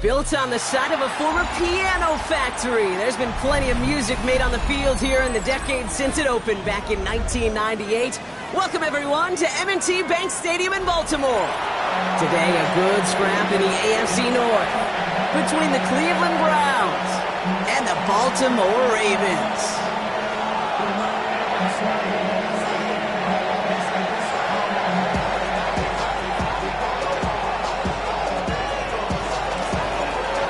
Built on the side of a former piano factory, there's been plenty of music made on the field here in the decades since it opened back in 1998. Welcome, everyone, to M&T Bank Stadium in Baltimore. Today, a good scrap in the AFC North between the Cleveland Browns and the Baltimore Ravens.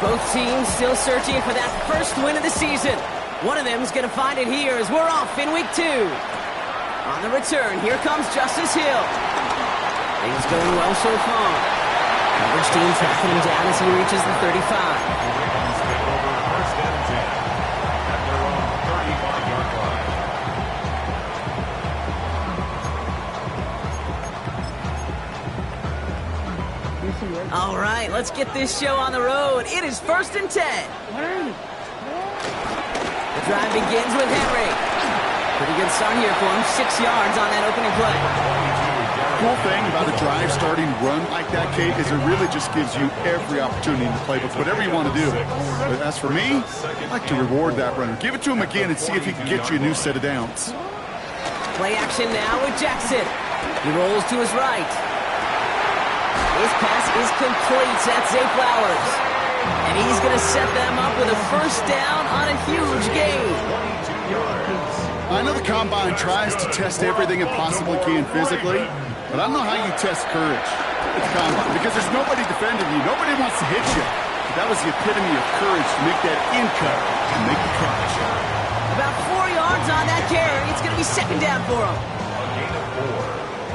Both teams still searching for that first win of the season. One of them is going to find it here as we're off in week 2. On the return, here comes Justice Hill. Things going well so far. Coverage team tracking him down as he reaches the 35. All right, let's get this show on the road. It is 1st and 10. The drive begins with Henry. Pretty good start here for him. 6 yards on that opening play. The cool thing about a drive starting run like that, Kate, is it really just gives you every opportunity in the playbook, whatever you want to do. But as for me, I like to reward that runner. Give it to him again and see if he can get you a new set of downs. Play action now with Jackson. He rolls to his right. His pass is complete. That's Zay Flowers. And he's going to set them up with a first down on a huge gain. I know the Combine tries to test everything it possibly can physically, but I don't know how you test courage at the Combine because there's nobody defending you. Nobody wants to hit you. But that was the epitome of courage to make that in cut and make the catch. About 4 yards on that carry. It's going to be second down for him. A gain of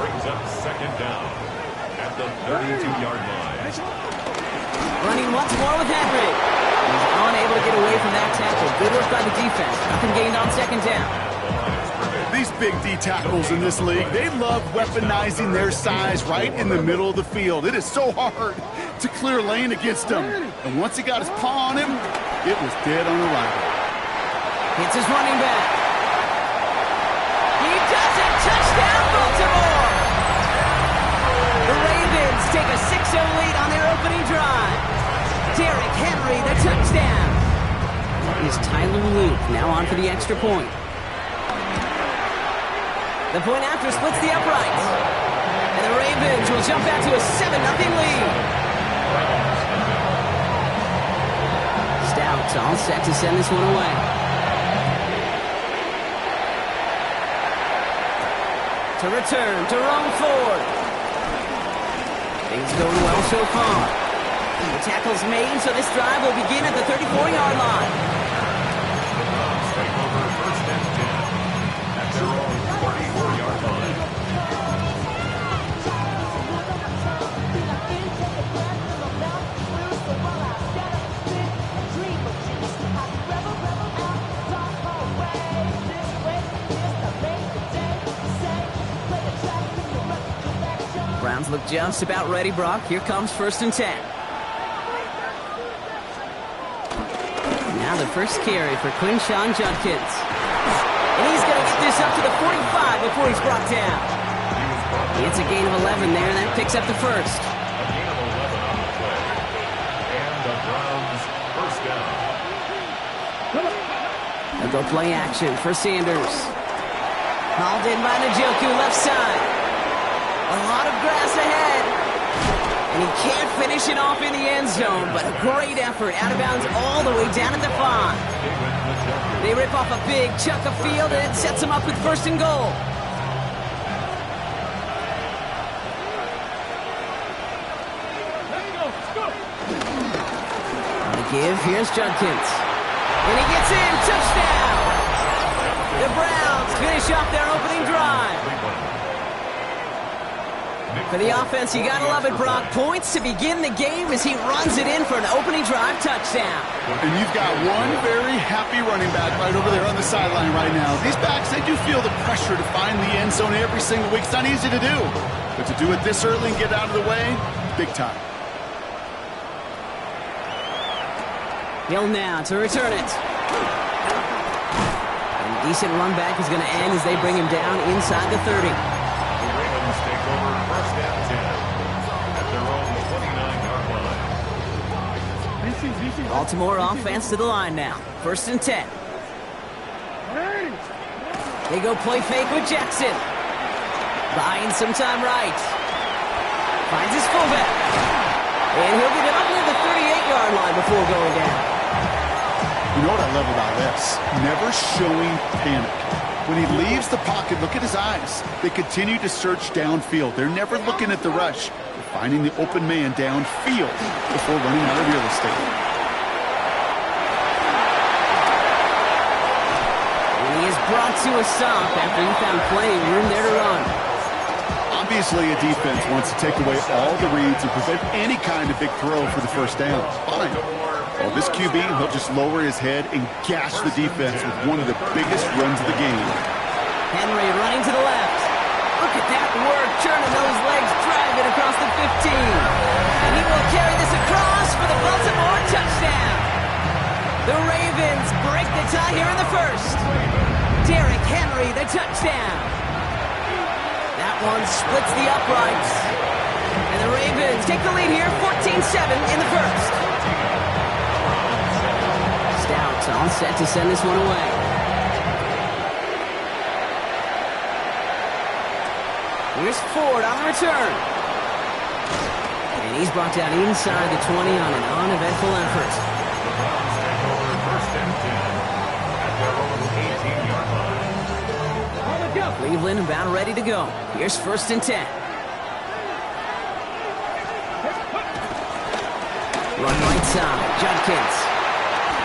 4 brings up second down at the 32-yard line. Running once more with Henry. He's unable to get away from that tackle. Good work by the defense. Nothing gained on second down. These big D tackles in this league, they love weaponizing their size right in the middle of the field. It is so hard to clear lane against them. And once he got his paw on him, it was dead on arrival. Hits his running back. He does it! Touchdown, Baltimore! The Ravens take a 6-0 lead on their opening drive. Derrick Henry, the touchdown. Is Tyler Luke now on for the extra point. The point after splits the uprights. And the Ravens will jump out to a 7-0 lead. Stout's all set to send this one away. To return to Jerome Ford. Things going well so far. The tackle's made, so this drive will begin at the 34-yard line. Take over first and 10 at their own 34-yard line. Browns look just about ready, Brock. Here comes 1st and 10. Now the first carry for Quinshawn Judkins. And he's going to get this up to the 45 before he's brought down. It's a gain of 11 there, and that picks up the first. A gain of 11 on the play. And the Browns first down. They'll go play action for Sanders. Hauled in by Njoku, left side. A lot of grass ahead. And he can't finish it off in the end zone, but a great effort. Out of bounds all the way down at the 5. They rip off a big chunk of field, and it sets them up with 1st and goal. On the give, here's Judkins. And he gets in, touchdown! The Browns finish off their opening drive. For the offense, you gotta love it, Brock. Points to begin the game as he runs it in for an opening drive touchdown. And you've got one very happy running back right over there on the sideline right now. These backs, they do feel the pressure to find the end zone every single week. It's not easy to do. But to do it this early and get out of the way, big time. Hill now to return it. And a decent run back is going to end as they bring him down inside the 30. Take over first and 10 at their own 29-yard line. Baltimore offense to the line now. 1st and 10. They go play fake with Jackson. Buying some time right. Finds his fullback. And he'll get it up near the 38-yard line before going down. You know what I love about this? Never showing panic. When he leaves the pocket, look at his eyes. They continue to search downfield. They're never looking at the rush. They're finding the open man downfield before running out of real estate. And he is brought to a stop after he found plenty of room there to run. Obviously, a defense wants to take away all the reads and prevent any kind of big throw for the first down. Fine. Well, this QB, he'll just lower his head and gash the defense with one of the biggest runs of the game. Henry running to the left. Look at that work, churning those legs, driving across the 15. And he will carry this across for the Baltimore touchdown. The Ravens break the tie here in the 1st. Derrick Henry, the touchdown. That one splits the uprights. And the Ravens take the lead here, 14-7 in the 1st. Stout all set to send this one away. Here's Ford on the return. And he's brought down inside the 20 on an uneventful effort. 1st and 10 at their own 18-yard line. Cleveland about ready to go. Here's 1st and 10. Run right side, Judkins.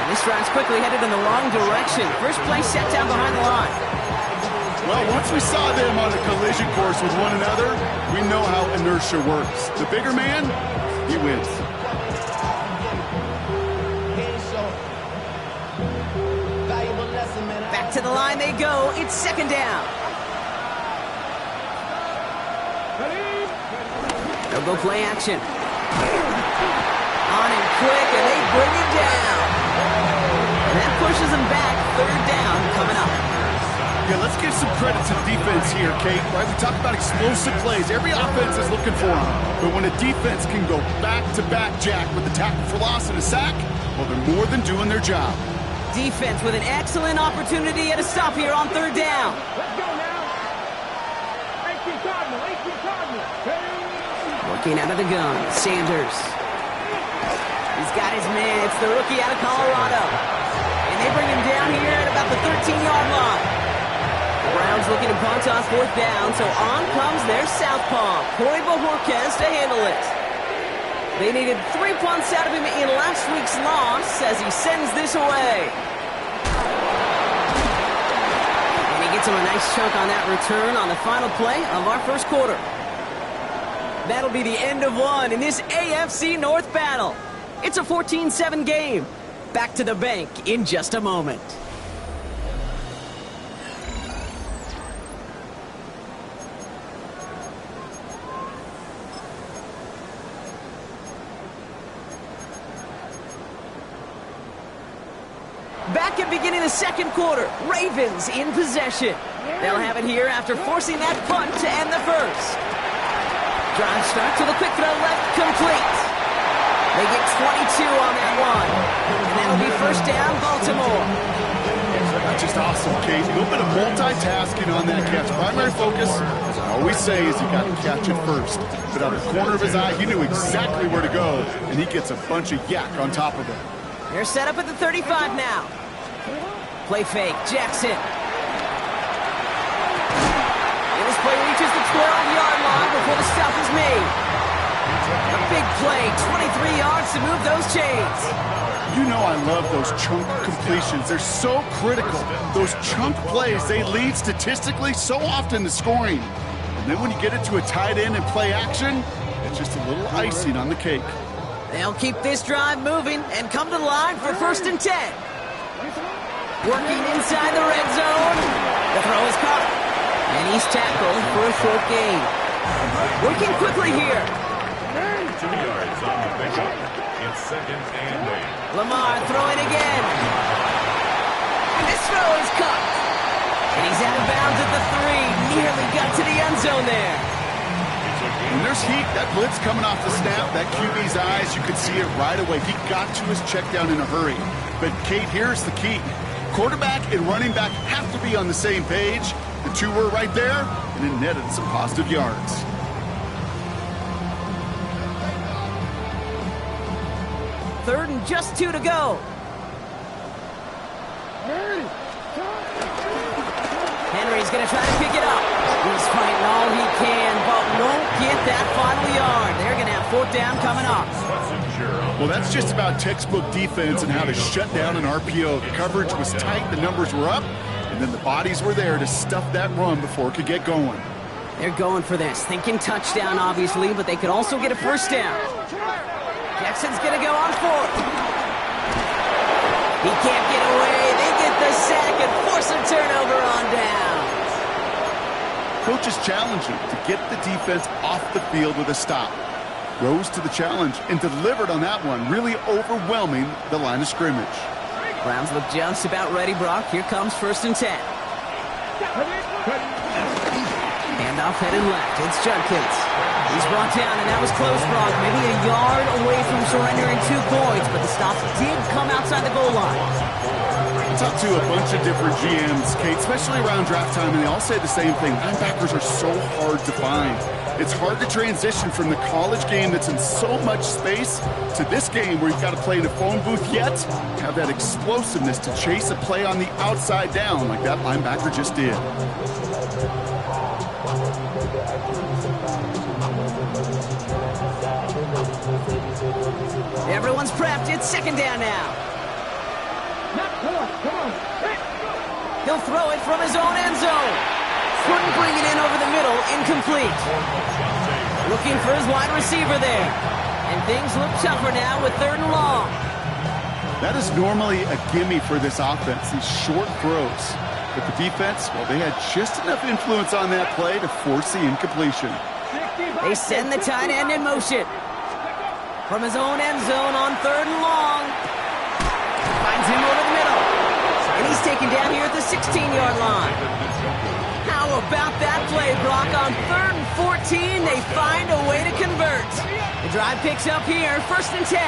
And this drive's quickly headed in the wrong direction. First play set down behind the line. Well, once we saw them on a collision course with one another, we know how inertia works. The bigger man, he wins. Back to the line they go. It's 2nd down. They'll go play action. On him quick, and they bring him down. And that pushes him back. 3rd down coming up. Yeah, let's give some credit to the defense here, Kate. Right, we talk about explosive plays. Every offense is looking for them. But when a defense can go back-to-back, Jack, with a tackle for loss and a sack, well, they're more than doing their job. Defense with an excellent opportunity at a stop here on 3rd down. Let's go now. 18 Cardinal. Working out of the gun, Sanders. He's got his man. It's the rookie out of Colorado. And they bring him down here at about the 13-yard line. The Browns looking to punt on 4th down, so on comes their southpaw, Corey Bojorquez, to handle it. They needed 3 punts out of him in last week's loss as he sends this away. And he gets him a nice chunk on that return on the final play of our 1st quarter. That'll be the end of one in this AFC North battle. It's a 14-7 game. Back to the bank in just a moment. Back at beginning the 2nd quarter, Ravens in possession. They'll have it here after forcing that punt to end the 1st. Drive start to the quick throw left, complete. They get 22 on that one. And that'll be 1st down, Baltimore. That's just awesome, Kate. A little bit of multitasking on that catch. Primary focus, as I always say, is you got to catch it first. But out of the corner of his eye, he knew exactly where to go, and he gets a bunch of yak on top of it. They're set up at the 35 now. Play fake, Jackson. And this play reaches the 12-yard line before the stop is made. A big play, 23 yards to move those chains. You know I love those chunk completions. They're so critical. Those chunk plays, they lead statistically so often to scoring. And then when you get it to a tight end and play action, it's just a little icing on the cake. They'll keep this drive moving and come to the line for 1st and 10. Working inside the red zone. The throw is caught. And he's tackled for a short gain. Working quickly here. 2 yards on the pickup. It's 2nd and 8. Lamar throwing again. And this throw is caught. And he's out of bounds at the 3. Nearly got to the end zone there. It's a When there's heat, that blitz coming off the snap, that QB's eyes, you could see it right away. He got to his check down in a hurry. But, Kate, here's the key. Quarterback and running back have to be on the same page. The two were right there, and it netted some positive yards. Third and just 2 to go. Henry's going to try to pick it up. He's fighting all he can, but won't get that final yard. They're going to have 4th down coming up. Well, that's just about textbook defense and how to shut down an RPO. The coverage was tight, the numbers were up, and then the bodies were there to stuff that run before it could get going. They're going for this, thinking touchdown, obviously, but they could also get a 1st down. Jackson's going to go on 4th. He can't get away. They get the sack and force a turnover on down. Coach is challenging to get the defense off the field with a stop. Rose to the challenge and delivered on that one, really overwhelming the line of scrimmage. Browns look just about ready, Brock. Here comes 1st and 10. Handoff headed left. It's Judkins. He's brought down, and that was close, Brock. Maybe a yard away from surrendering 2 points, but the stop did come outside the goal line. I talked to a bunch of different GMs, Kate, especially around draft time, and they all say the same thing. Linebackers are so hard to find. It's hard to transition from the college game that's in so much space to this game where you've got to play in a phone booth yet have that explosiveness to chase a play on the outside down like that linebacker just did. Everyone's prepped. It's 2nd down now. He'll throw it from his own end zone. Couldn't bring it in over the middle. Incomplete. Looking for his wide receiver there. And things look tougher now with 3rd and long. That is normally a gimme for this offense, these short throws. But the defense, well, they had just enough influence on that play to force the incompletion. They send the tight end in motion. From his own end zone on 3rd and long. Finds him over the middle. And he's taken down here at the 16-yard line. How about that play, Brock? On 3rd and 14, they find a way to convert. The drive picks up here, 1st and 10.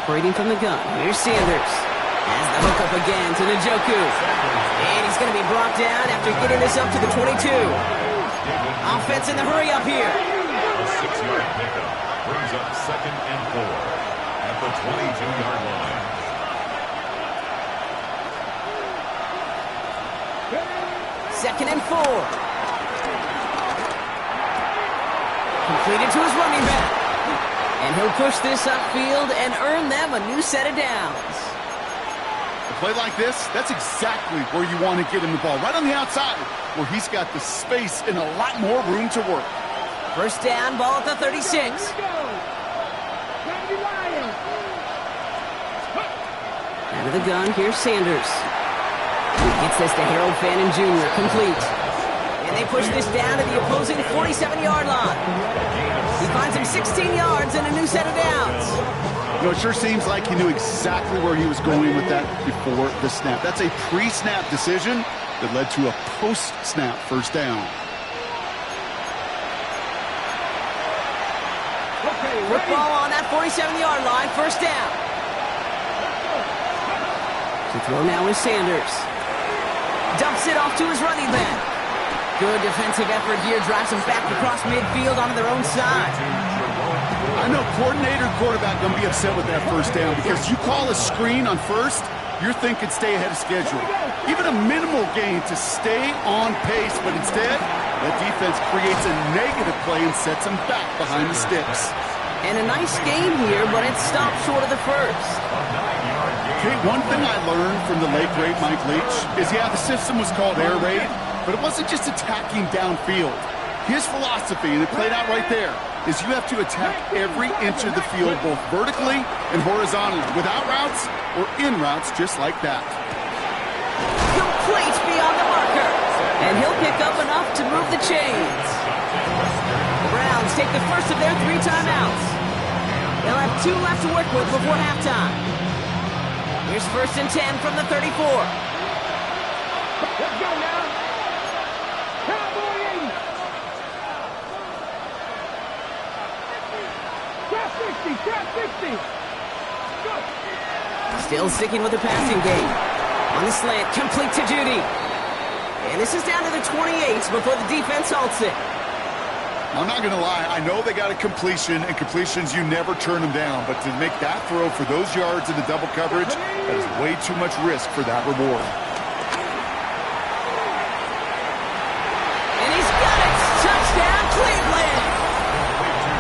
Operating from the gun, here's Sanders. Has the hook up again to Njoku. And he's going to be brought down after getting this up to the 22. Offense in the hurry up here. A 6-yard pickup brings up 2nd and 4 at the 22-yard line. Second and 4. Completed to his running back. And he'll push this upfield and earn them a new set of downs. A play like this, that's exactly where you want to get him the ball. Right on the outside, where he's got the space and a lot more room to work. 1st down, ball at the 36. Out of the gun, here's Sanders. He gets this to Harold Fannin Jr. Complete. And they push this down to the opposing 47-yard line. He finds him 16 yards and a new set of downs. You know, it sure seems like he knew exactly where he was going with that before the snap. That's a pre-snap decision that led to a post-snap 1st down. Football on that 47-yard line, 1st down. To throw now is Sanders. Dumps it off to his running back. Good defensive effort here, drives him back across midfield onto their own side. I know coordinator quarterback going to be upset with that 1st down because you call a screen on 1st, you're thinking stay ahead of schedule. Even a minimal gain to stay on pace, but instead, that defense creates a negative play and sets them back behind the sticks. And a nice game here, but it stopped short of the 1st. Okay, one thing I learned from the late, great Mike Leach is, yeah, the system was called air raid, but it wasn't just attacking downfield. His philosophy, and it played out right there, is you have to attack every inch of the field, both vertically and horizontally, without routes or in routes just like that. Complete beyond the marker. And he'll pick up enough to move the chains. The Browns take the first of their 3 timeouts. They'll have 2 left to work with before halftime. Here's 1st and 10 from the 34. Still sticking with the passing game. On the slant, complete to Judy. And this is down to the 28 before the defense halts it. I'm not going to lie. I know they got a completion, and completions, you never turn them down. But to make that throw for those yards in the double coverage, that is way too much risk for that reward. And he's got it. Touchdown, Cleveland.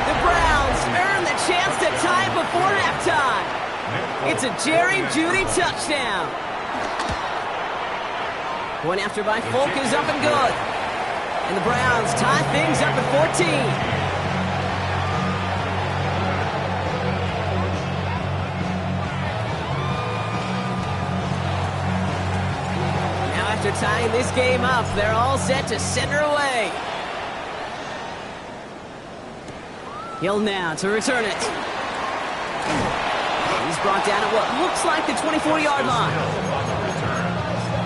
The Browns earn the chance to tie before halftime. It's a Jerry Jeudy touchdown. Point after by Folk is up and good. And the Browns tie things up at 14. Now after tying this game up, they're all set to send her away. Hill now to return it. He's brought down at what looks like the 24-yard line.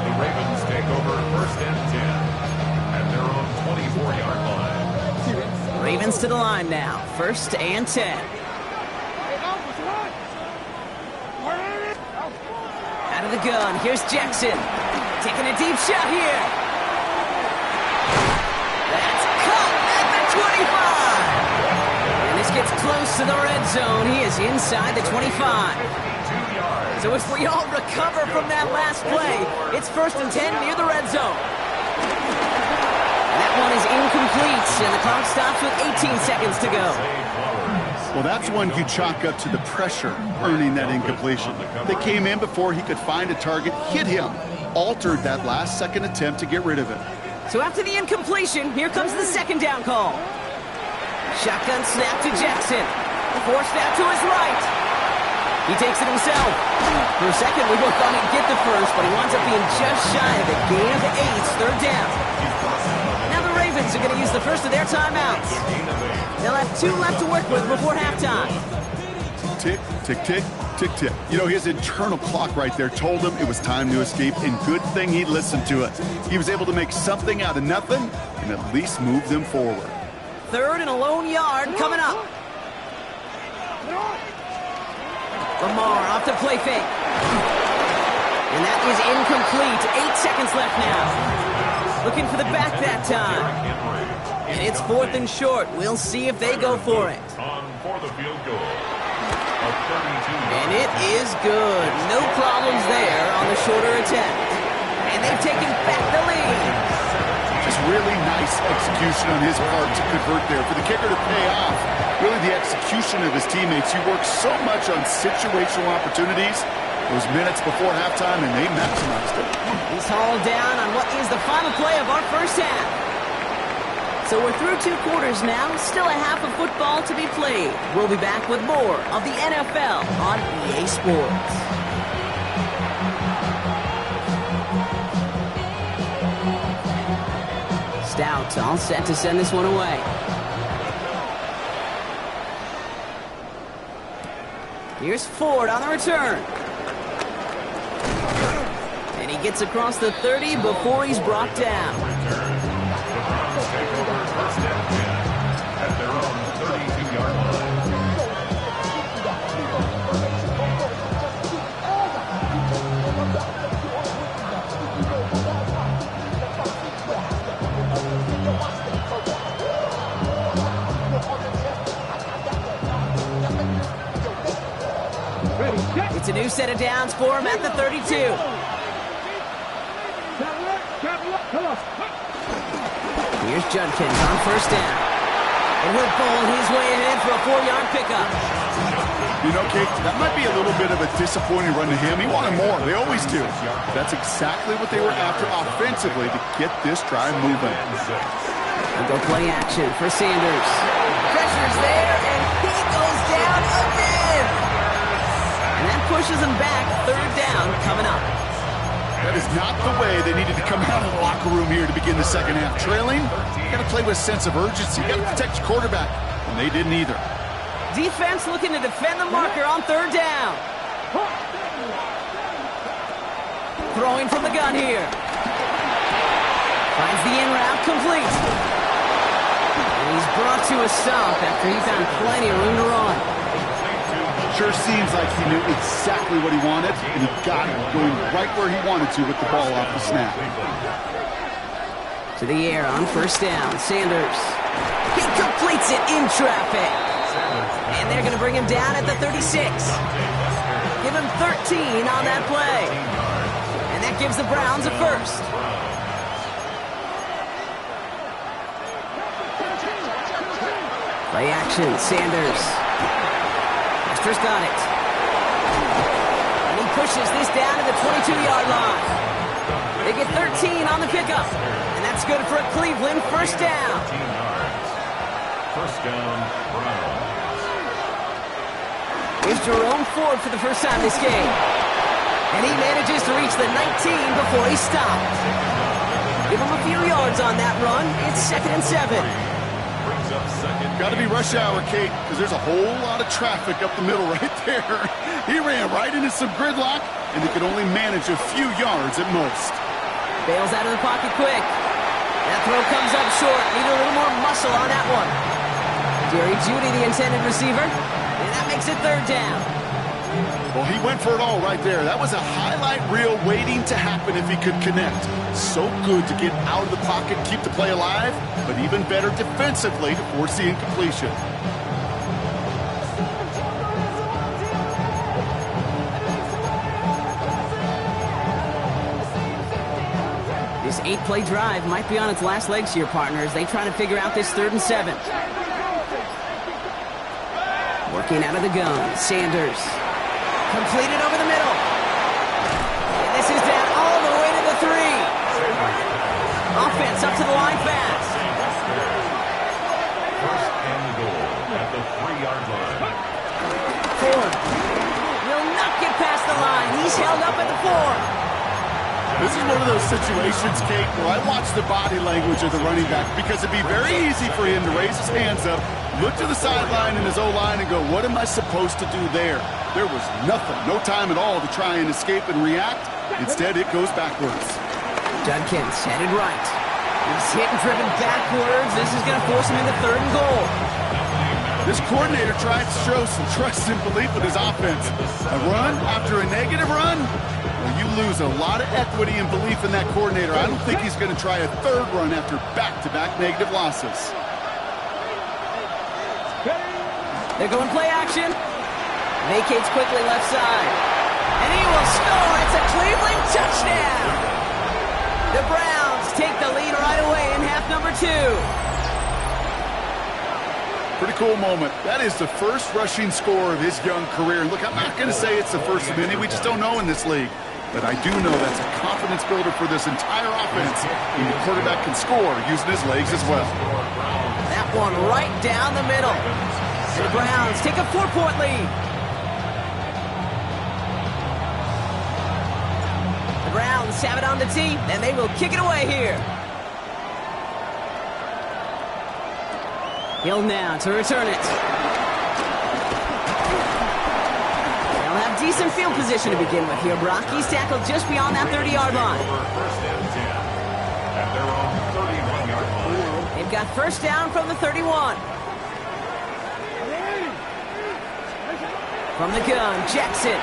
The Ravens take over 1st and 10 at their own 24-yard line. Ravens to the line now. 1st and 10. Out of the gun. Here's Jackson. Taking a deep shot here. That's caught at the 25. And this gets close to the red zone. He is inside the 25. So if we all recover from that last play, it's 1st and 10 near the red zone. That one is incomplete, and the clock stops with 18 seconds to go. Well, that's one you chalk up to the pressure earning that incompletion. They came in before he could find a target, hit him, altered that last-second attempt to get rid of it. So after the incompletion, here comes the 2nd down call. Shotgun snap to Jackson. Forced out to his right. He takes it himself. For a second, we both thought he'd get the first, but he winds up being just shy of a gain of 8, 3rd down. Now the Ravens are going to use the first of their timeouts. They'll have 2 left to work with before halftime. Tick, tick, tick, tick, tick. You know, his internal clock right there told him it was time to escape, and good thing he listened to it. He was able to make something out of nothing and at least move them forward. 3rd and a lone yard coming up. Lamar off the play fake. And that is incomplete. 8 seconds left now. Looking for the back that time. And it's 4th and short. We'll see if they go for it. On for the field goal. And it is good. No problems there on the shorter attempt. And they've taken back the lead. Just really nice execution on his part to convert there. For the kicker to pay off, really the execution of his teammates. He worked so much on situational opportunities those minutes before halftime, and they maximized it. He's hauled down on what is the final play of our first half. So we're through 2 quarters now. Still a half of football to be played. We'll be back with more of the NFL on EA Sports. Stout all set to send this one away. Here's Ford on the return. And he gets across the 30 before he's brought down. The Browns take over 1st and 10 at their own 32-yard line. It's a new set of downs for him at the 32. Here's Judkins on 1st down. And he'll pull his way ahead for a 4-yard pickup. You know, Kate, that might be a little bit of a disappointing run to him. He wanted more. They always do. That's exactly what they were after offensively to get this drive moving. And go play action for Sanders. Pressure's there, and he goes down again. And that pushes him back. 3rd down coming up. That is not the way they needed to come out of the locker room here to begin the second half. Trailing, you got to play with a sense of urgency. You got to protect your quarterback, and they didn't either. Defense looking to defend the marker on 3rd down. Throwing from the gun here. Finds the in route complete. And he's brought to a stop after he found plenty of room to run. Sure seems like he knew exactly what he wanted, and he got it, going right where he wanted to with the ball off the snap. To the air on first down. Sanders. He completes it in traffic. And they're going to bring him down at the 36. Give him 13 on that play. And that gives the Browns a first. Play action. Sanders. Hester's got it. And he pushes this down to the 22-yard line. They get 13 on the pickup. And that's good for a Cleveland first down. First down, Browns. Here's Jerome Ford for the first time this game. And he manages to reach the 19 before he stopped. Give him a few yards on that run. It's 2nd and 7. Brings up second. Got to be rush hour, Kate, because there's a whole lot of traffic up the middle right there. He ran right into some gridlock, and he could only manage a few yards at most. Bails out of the pocket quick. That throw comes up short. Need a little more muscle on that one. Jerry Jeudy, the intended receiver. And that makes it 3rd down. Well, he went for it all right there. That was a highlight reel waiting to happen if he could connect. So good to get out of the pocket, keep the play alive, but even better defensively to force the incompletion. This 8-play drive might be on its last legs here, partners. They try to figure out this 3rd and 7. Working out of the gun. Sanders. Completed over the middle. And this is down all the way to the 3. Offense up to the line fast. First and goal at the 3-yard line. Ford will not get past the line. He's held up at the 4. This is one of those situations, Kate, where I watch the body language of the running back because it'd be very easy for him to raise his hands up, look to the sideline in his O-line and go, what am I supposed to do there? There was nothing, no time at all to try and escape and react. Instead, it goes backwards. Judkins headed right. He's hit and driven backwards. This is going to force him into 3rd and goal. This coordinator tried to show some trust and belief with his offense. A run after a negative run? Well, you lose a lot of equity and belief in that coordinator. I don't think he's going to try a 3rd run after back-to-back negative losses. They're going play action. Vacates quickly left side. And he will score. It's a Cleveland touchdown. The Browns take the lead right away in half number 2. Pretty cool moment. That is the first rushing score of his young career. Look, I'm not going to say it's the first of many. We just don't know in this league. But I do know that's a confidence builder for this entire offense. And the quarterback can score using his legs as well. That one right down the middle. And the Browns take a 4-point lead. The Browns have it on the tee, and they will kick it away here. Hill now to return it. They'll have decent field position to begin with here, Brock. He's tackled just beyond that 30-yard line. First and 10 at their own 31-yard line. They've got first down from the 31. From the gun, Jackson.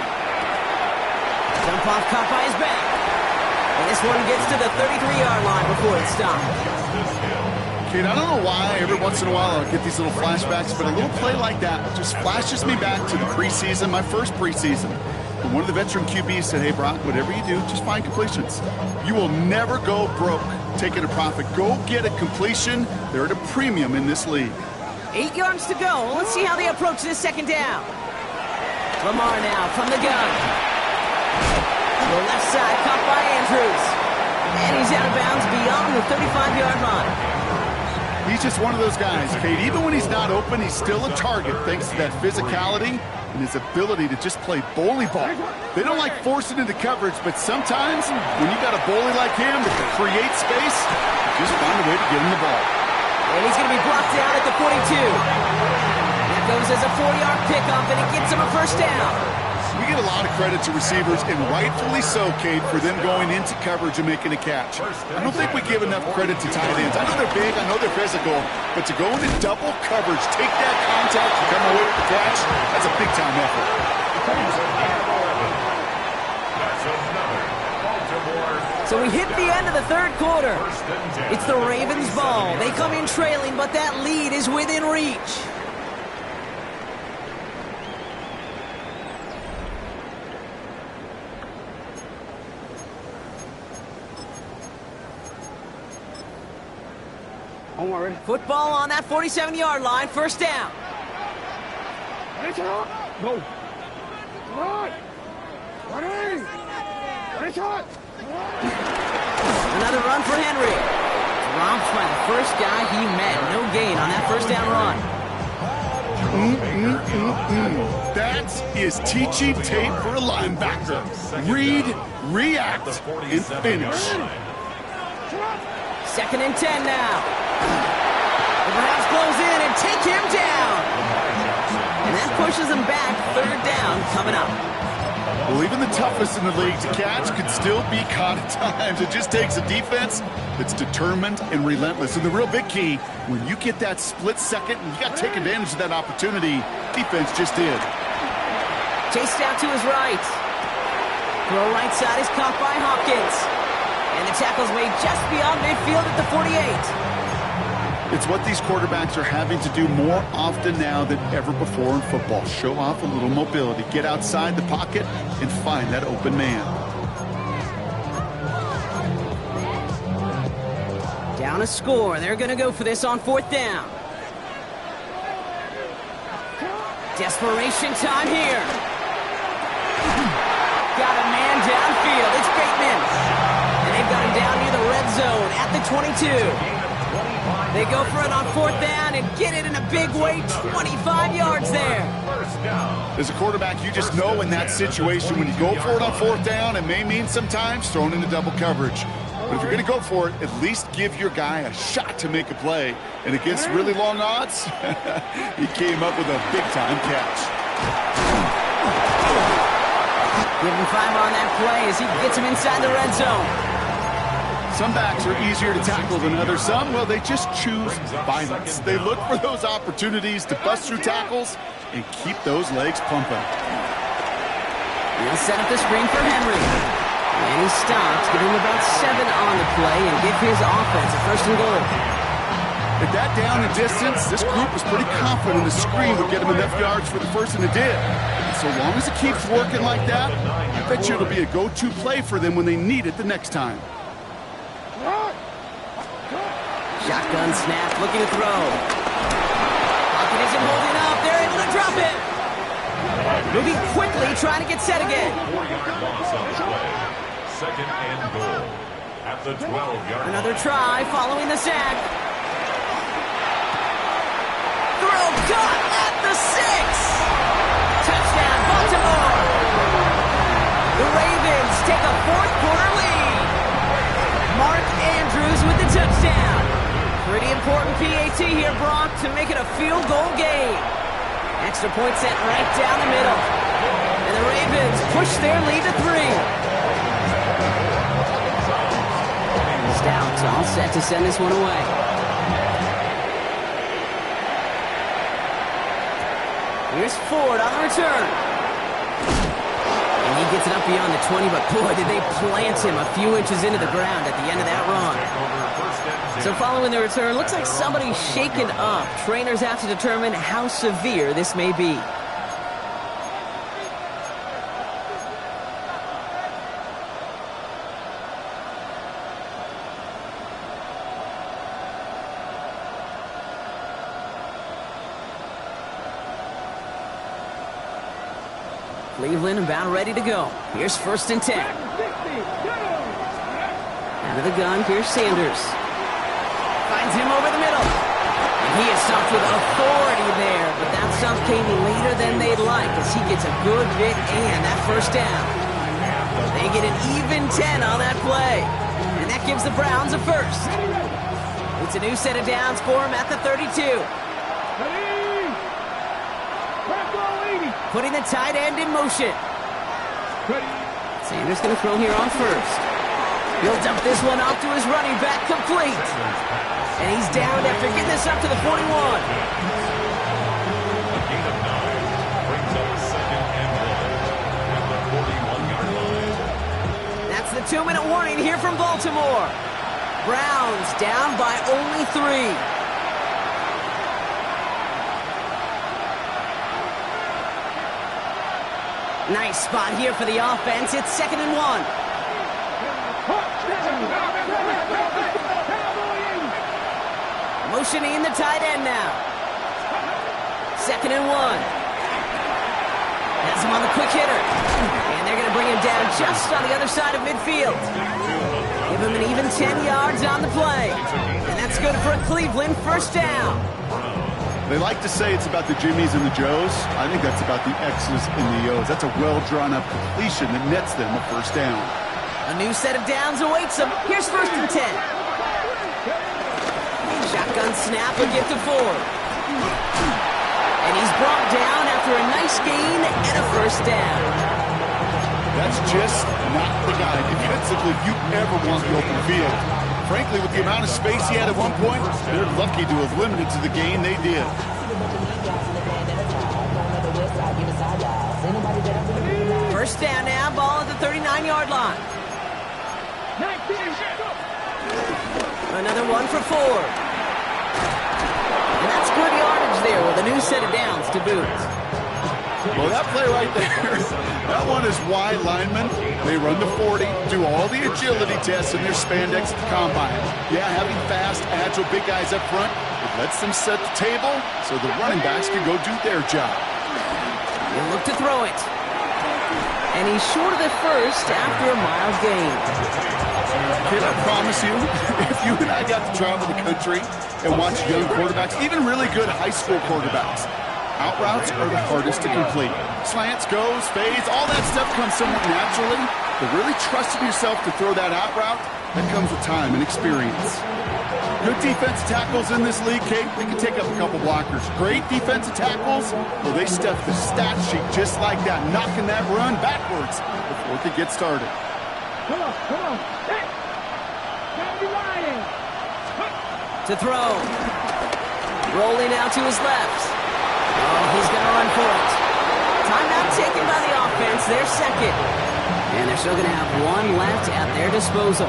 Jump off caught by his back. And this one gets to the 33-yard line before it's stopped. Kate, I don't know why every once in a while I'll get these little flashbacks, but a little play like that just flashes me back to the preseason, my first preseason. And one of the veteran QBs said, hey, Brock, whatever you do, just find completions. You will never go broke taking a profit. Go get a completion. They're at a premium in this league. 8 yards to go. Let's see how they approach this 2nd down. Lamar now from the gun. The left side caught by Andrews. And he's out of bounds beyond the 35-yard line. He's just one of those guys, Kate. Even when he's not open, he's still a target thanks to that physicality and his ability to just play bully ball. They don't like forcing into coverage, but sometimes when you got a bully like him that can create space, just find a way to get him the ball. And he's going to be brought down at the 42. That goes as a 4-yard pickup, and it gets him a first down. we get a lot of credit to receivers, and rightfully so, Kate, for them going into coverage and making a catch. I don't think we give enough credit to tight ends. I know they're big, I know they're physical, but to go into double coverage, take that contact, and come away with the catch, that's a big-time effort. So we hit the end of the third quarter. It's the Ravens' ball. They come in trailing, but that lead is within reach. Football on that 47-yard line, first down. Go. Run. Another run for Henry. Dropped by the first guy he met. No gain on that first down run. That is teaching tape for a linebacker. Read, react, and finish. 2nd and 10 now. The Browns close in and take him down. And that pushes him back. 3rd down coming up. Well, even the toughest in the league to catch could still be caught at times. It just takes a defense that's determined and relentless. And the real big key, when you get that split second, you got to take advantage of that opportunity. Defense just did. Chased out to his right. Throw right side is caught by Hopkins. And the tackle's made just beyond midfield at the 48. It's what these quarterbacks are having to do more often now than ever before in football. Show off a little mobility. Get outside the pocket and find that open man. Down a score. They're going to go for this on 4th down. Desperation time here. Got a man downfield. It's Bateman. And they've got him down near the red zone at the 22. They go for it on 4th down and get it in a big way, 25 yards there. As a quarterback, you just know in that situation when you go for it on 4th down, it may mean sometimes thrown into double coverage. But if you're going to go for it, at least give your guy a shot to make a play. And against really long odds, he came up with a big-time catch. Give him 5 on that play as he gets him inside the red zone. Some backs are easier to tackle than others. Some, well, they just choose violence. They look for those opportunities to bust through tackles and keep those legs pumping. He'll set up the screen for Henry. And he stops, giving him about 7 on the play and give his offense a 1st and goal. At that down and distance, this group was pretty confident the screen would get him enough yards for the first, and it did. And so long as it keeps working like that, I bet you it'll be a go-to play for them when they need it the next time. Shotgun snap, looking to throw. Pocket isn't holding up. They're able to drop it. Moving quickly, trying to get set again. 4-yard loss on the play. 2nd and goal at the 12-yard line. Another try following the sack. Throw caught at the 6. Touchdown, Baltimore. The Ravens take a 4th quarter lead. Mark Andrews with the touchdown. Pretty important PAT here, Brock, to make it a field goal game. Extra point sent right down the middle. And the Ravens push their lead to 3. Stout's all set to send this one away. Here's Ford on the return. And he gets it up beyond the 20, but boy, did they plant him a few inches into the ground at the end of that run. So following the return, looks like somebody's shaken up. Trainers have to determine how severe this may be. Cleveland about ready to go. Here's 1st and 10. Out of the gun, here's Sanders. Finds him over the middle. And he is stopped with authority there, but that stop came later than they'd like as he gets a good bit and that 1st down. They get an even 10 on that play. And that gives the Browns a 1st. It's a new set of downs for him at the 32. Putting the tight end in motion. Sanders going to throw here on first. He'll dump this one off to his running back, complete. And he's down after getting this up to the 41. A gain of 9 brings up a 2nd and 1 at the 41-yard line. That's the 2-minute warning here from Baltimore. Browns down by only 3. Nice spot here for the offense. It's 2nd and 1. Motioning the tight end now. 2nd and 1. Has him on the quick hitter. And they're going to bring him down just on the other side of midfield. Give him an even 10 yards on the play. And that's good for a Cleveland first down. They like to say it's about the Jimmies and the Joes. I think that's about the X's and the O's. That's a well-drawn-up completion that nets them a first down. A new set of downs awaits them. Here's 1st and 10. Shotgun snap, a get to Ford. And he's brought down after a nice gain and a first down. That's just not the guy defensively you ever want the open field. Frankly, with the amount of space he had at one point, they're lucky to have limited to the gain they did. First down now, ball at the 39-yard line. Another one for Ford. And that's good yardage there with a new set of downs to boot. Well, that play right there, that one is wide linemen. They run the 40, do all the agility tests in their spandex at the combine. Yeah, having fast, agile, big guys up front, it lets them set the table so the running backs can go do their job. He'll look to throw it. And he's short of the first after a mild gain. Kid, I promise you, if you and I got to travel the country and watch young quarterbacks, even really good high school quarterbacks, out routes are the hardest to complete. Slants, goes, fades, all that stuff comes somewhat naturally, but really trusting yourself to throw that out route, that comes with time and experience. Good defensive tackles in this league, Kate, they can take up a couple blockers. Great defensive tackles, well, they stuff the stat sheet just like that, knocking that run backwards before it could get started. Come on. Hey! Gotta be lying. To throw. Rolling out to his left. Oh, he's going to run for it. Timeout taken by the offense. They're second. And they're still going to have one left at their disposal.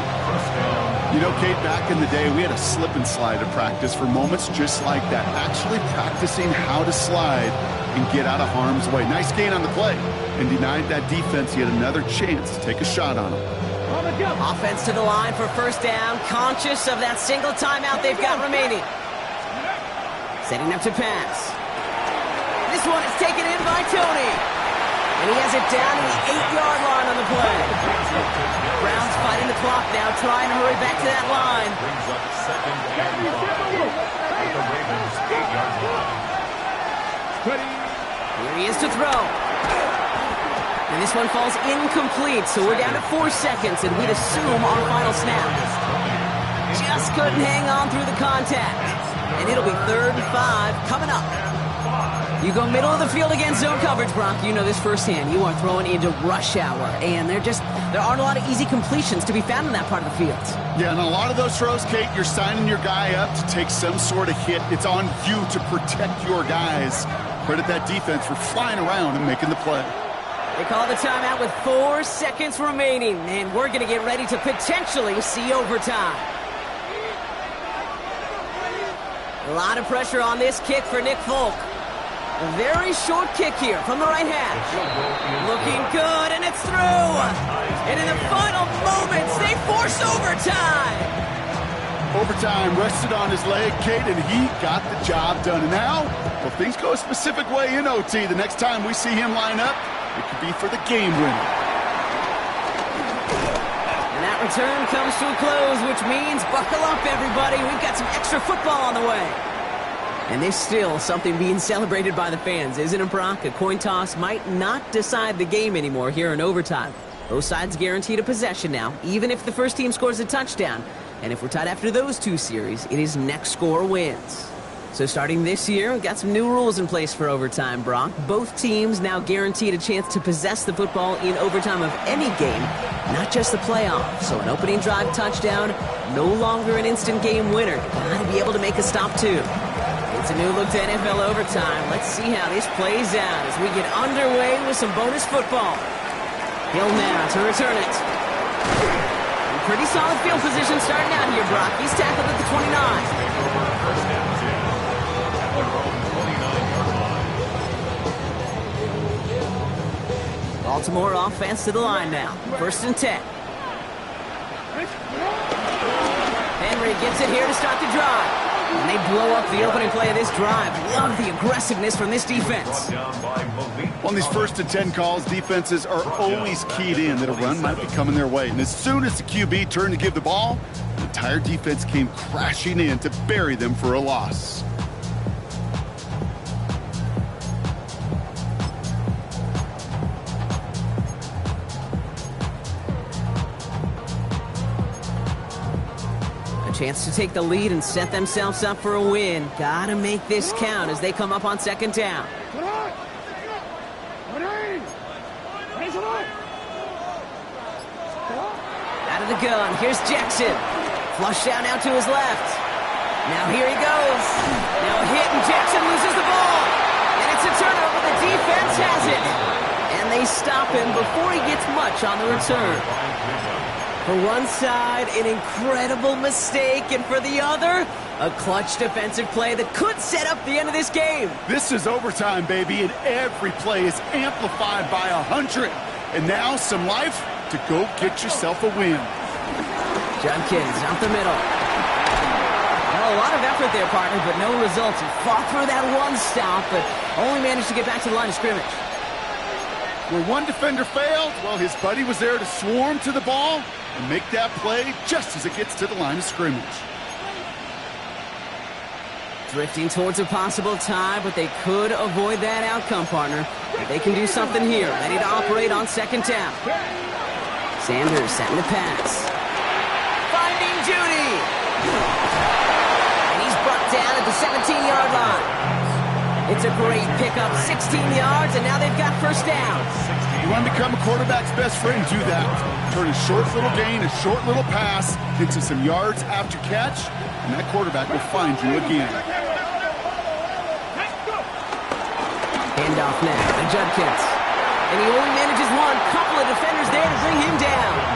You know, Kate, back in the day, we had a slip and slide to practice for moments just like that. Actually practicing how to slide and get out of harm's way. Nice gain on the play. And denied that defense yet another chance to take a shot on him. Offense to the line for first down. Conscious of that single timeout they've got remaining. Setting up to pass. This one is taken in by Tony. And he has it down to the 8-yard line on the play. Browns fighting the clock now, trying to hurry back to that line. Brings up 2nd and 5 at the Ravens' 8-yard line. Here he is to throw. And this one falls incomplete, so we're down to 4 seconds, and we'd assume our final snap. Just couldn't hang on through the contact. And it'll be 3rd and 5 coming up. You go middle of the field against zone coverage, Brock. You know this firsthand. You are throwing into rush hour, and there aren't a lot of easy completions to be found in that part of the field. Yeah, and a lot of those throws, Kate, you're signing your guy up to take some sort of hit. It's on you to protect your guys. Credit that defense for flying around and making the play. They call the timeout with 4 seconds remaining, and we're going to get ready to potentially see overtime. A lot of pressure on this kick for Nick Folk. A very short kick here from the right hash. Looking good, and it's through. And in the final moments, they force overtime. Overtime rested on his leg, Kate, and he got the job done. And now, if things go a specific way in OT, the next time we see him line up, it could be for the game winner. And that return comes to a close, which means buckle up, everybody. We've got some extra football on the way. And there's still something being celebrated by the fans, isn't it, Brock? A coin toss might not decide the game anymore here in overtime. Both sides guaranteed a possession now, even if the first team scores a touchdown. And if we're tied after those 2 series, it is next score wins. So starting this year, we've got some new rules in place for overtime, Brock. Both teams now guaranteed a chance to possess the football in overtime of any game, not just the playoffs. So an opening drive touchdown, no longer an instant game winner. You gotta be able to make a stop too. It's a new look to NFL overtime. Let's see how this plays out as we get underway with some bonus football. Hill now to return it. Pretty solid field position starting out here, Brock. He's tackled at the 29. First and 10 at their own 29-yard line. Baltimore offense to the line now. First and 10. Henry gets it here to start the drive. And they blow up the opening play of this drive. Love the aggressiveness from this defense. On these first and 10 calls, defenses are always keyed in that a run might be coming their way. And as soon as the QB turned to give the ball, the entire defense came crashing in to bury them for a loss. Chance to take the lead and set themselves up for a win. Gotta make this count as they come up on second down. Out of the gun, here's Jackson. Flush down now to his left. Now here he goes. Now a hit and Jackson loses the ball. And it's a turnover, the defense has it. And they stop him before he gets much on the return. For one side, an incredible mistake, and for the other, a clutch defensive play that could set up the end of this game. This is overtime, baby, and every play is amplified by 100. And now some life to go get yourself a win. Judkins out the middle. Well, a lot of effort there, partner, but no results. He fought through that one stop, but only managed to get back to the line of scrimmage. Where one defender failed, well, his buddy was there to swarm to the ball and make that play just as it gets to the line of scrimmage. Drifting towards a possible tie, but they could avoid that outcome, partner. If they can do something here, ready to operate on second down. Sanders setting the pass. Finding Judy. And he's brought down at the 17-yard line. It's a great pickup, 16 yards, and now they've got first down. You want to become a quarterback's best friend, do that. Turn a short little gain, a short little pass into some yards after catch, and that quarterback will find you again. Handoff now to Judkins. And he only manages one. Couple of defenders there to bring him down.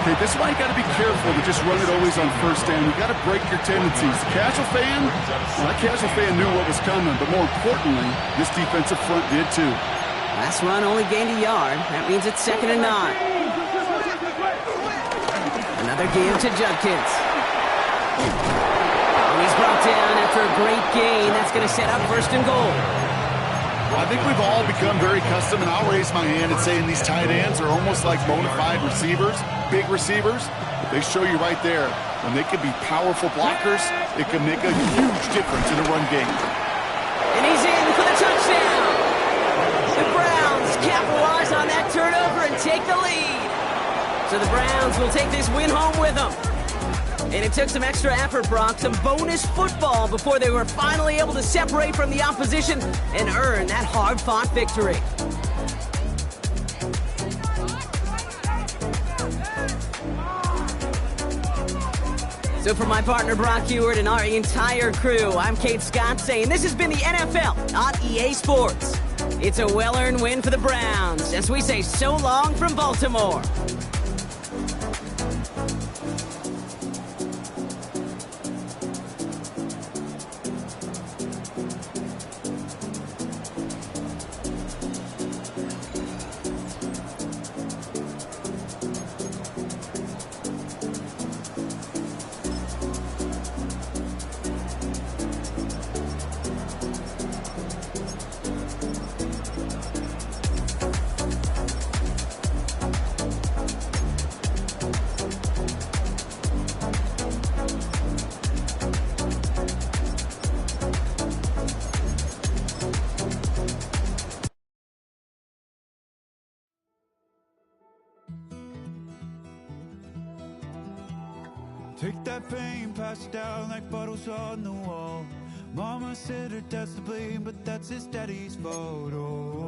Okay, this is why you got to be careful to just run it always on first down. You got to break your tendencies. The casual fan, well, that casual fan knew what was coming, but more importantly, this defensive front did too. Last run only gained a yard. That means it's 2nd and 9. Another give to Judkins. And he's brought down after a great gain. That's going to set up 1st and goal. Well, I think we've all become very accustomed, and I'll raise my hand and say these tight ends are almost like bona fide receivers, big receivers. But they show you right there, when they can be powerful blockers, it can make a huge difference in a run game. And he's in for the touchdown. The Browns capitalize on that turnover and take the lead. So the Browns will take this win home with them. And it took some extra effort, Brock, some bonus football before they were finally able to separate from the opposition and earn that hard-fought victory. So for my partner, Brock Heward, and our entire crew, I'm Kate Scott saying this has been the NFL on EA Sports. It's a well-earned win for the Browns as we say so long from Baltimore. Take that pain, pass it down like bottles on the wall. Mama said her dad's to blame, but that's his daddy's photo.